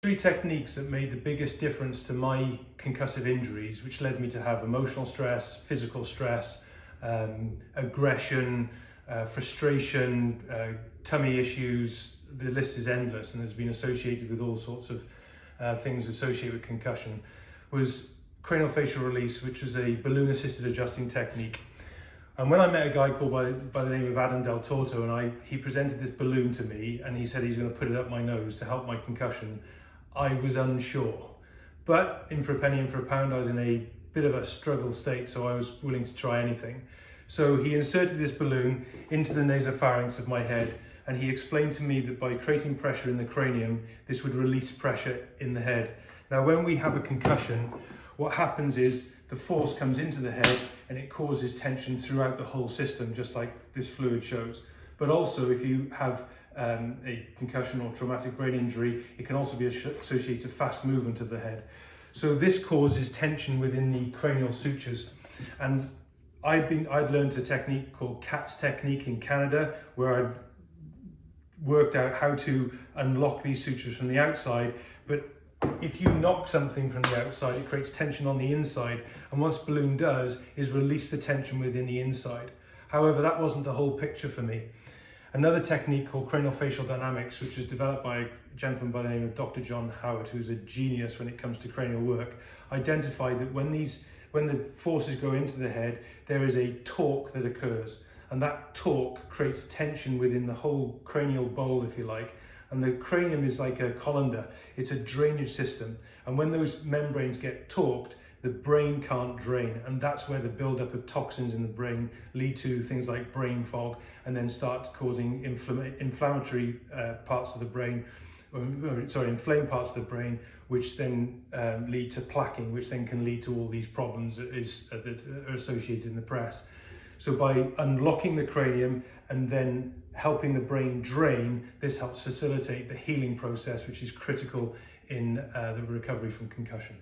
Three techniques that made the biggest difference to my concussive injuries, which led me to have emotional stress, physical stress, aggression, frustration, tummy issues. The list is endless and has been associated with all sorts of things associated with concussion, was cranial facial release, which was a balloon assisted adjusting technique. And when I met a guy called by the name of Adam Del Torto, and he presented this balloon to me, and he said he's going to put it up my nose to help my concussion, I was unsure. But in for a penny, in for a pound, I was in a bit of a struggle state, so I was willing to try anything. So he inserted this balloon into the nasopharynx of my head, and he explained to me that by creating pressure in the cranium, this would release pressure in the head. Now, when we have a concussion, what happens is the force comes into the head and it causes tension throughout the whole system, just like this fluid shows. But also, if you have a concussion or traumatic brain injury, it can also be associated to fast movement of the head. So this causes tension within the cranial sutures. And I'd learned a technique called CATS technique in Canada, where I worked out how to unlock these sutures from the outside. But if you knock something from the outside, it creates tension on the inside, and what this balloon does is release the tension within the inside. However, that wasn't the whole picture for me. Another technique called cranial facial dynamics, which was developed by a gentleman by the name of Dr. John Howard, who's a genius when it comes to cranial work, identified that when the forces go into the head, there is a torque that occurs, and that torque creates tension within the whole cranial bowl, if you like. And the cranium is like a colander. It's a drainage system. And when those membranes get torqued, the brain can't drain. And that's where the buildup of toxins in the brain lead to things like brain fog, and then start causing inflammatory parts of the brain, inflamed parts of the brain, which then lead to plaquing, which then can lead to all these problems that are associated in the press. So by unlocking the cranium and then helping the brain drain, this helps facilitate the healing process, which is critical in the recovery from concussion.